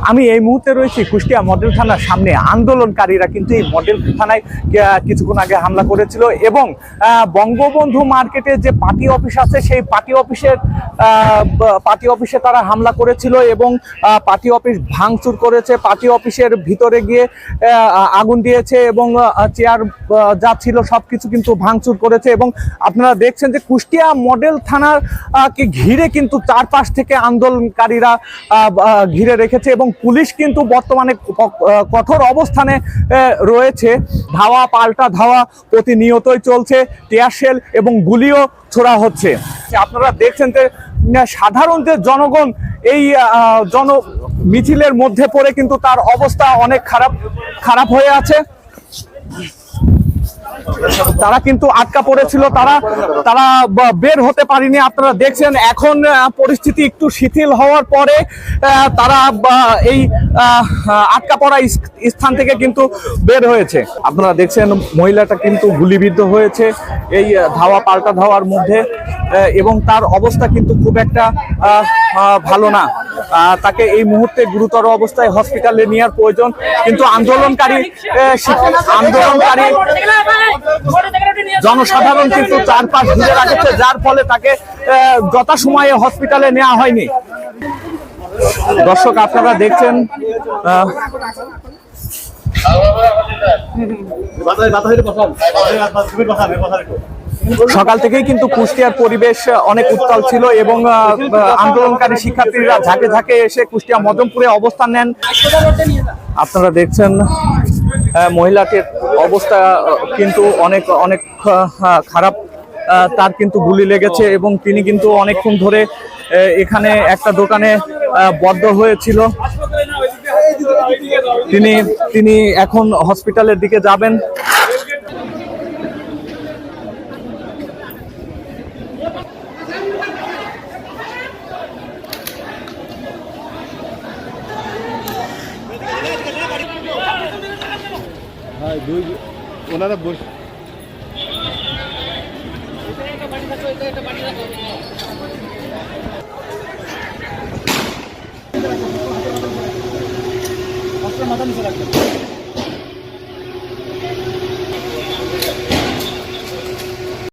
আমি এই মুহূর্তে রয়েছি কুষ্টিয়া মডেল থানার সামনে। আন্দোলনকারীরা কিন্তু এই মডেল থানায় কিছুক্ষণ আগে হামলা করেছিল এবং বঙ্গবন্ধু মার্কেটে যে পার্টি অফিস আছে সেই পার্টি অফিসে তারা হামলা করেছিল এবং পার্টি অফিস ভাঙচুর করেছে। পার্টি অফিসের ভিতরে গিয়ে আগুন দিয়েছে এবং চেয়ার যা ছিল সবকিছু কিন্তু ভাঙচুর করেছে। এবং আপনারা দেখছেন যে কুষ্টিয়া মডেল থানার কে ঘিরে কিন্তু চারপাশ থেকে আন্দোলনকারীরা ঘিরে রেখেছে এবং পুলিশ কিন্তু বর্তমানে কঠোর অবস্থানে রয়েছে। ধাওয়া পাল্টা ধাওয়া প্রতিনিয়তই চলছে, টিয়ার শেল এবং গুলিও ছোড়া হচ্ছে। আপনারা দেখছেন যে সাধারণ যে জনগণ এই মিছিলের মধ্যে পড়ে কিন্তু তার অবস্থা অনেক খারাপ হয়ে আছে। তারা কিন্তু আটকা পড়েছিল, তারা বের হতে পারেনি। আপনারা দেখছেন এখন পরিস্থিতি একটু শিথিল হওয়ার পরে তারা এই আটকা পড়া স্থান থেকে কিন্তু বের হয়েছে। আপনারা দেখছেন মহিলাটা কিন্তু গুলিবিদ্ধ হয়েছে এই ধাওয়া পাল্টা ধাওয়ার মধ্যে এবং তার অবস্থা কিন্তু খুব একটা ভালো না। তাকে এই মুহূর্তে গুরুতর অবস্থায় হসপিটালে নেওয়ার প্রয়োজন। কিন্তু আন্দোলনকারী জনসাধারণ কিন্তু চারপাশ ঘিরে রাখছে, যার ফলে তাকে যথাসময়ে হসপিটালে নেওয়া হয়নি। দর্শক আপনারা দেখছেন সকাল থেকেই কিন্তু কুষ্টিয়ার পরিবেশ অনেক উত্তাল ছিল এবং আন্দোলনকারী শিক্ষার্থীরা ঝাঁকে ঝাঁকে এসে কুষ্টিয়া মদনপুরে অবস্থান নেন। আপনারা দেখছেন মহিলাটির অবস্থা কিন্তু অনেক খারাপ। তার কিন্তু গুলি লেগেছে এবং তিনি কিন্তু অনেকক্ষণ ধরে এখানে একটা দোকানে বদ্ধ হয়েছিল। তিনি এখন হসপিটালের দিকে যাবেন। ওনারা মাথা নিচে রাখবেন।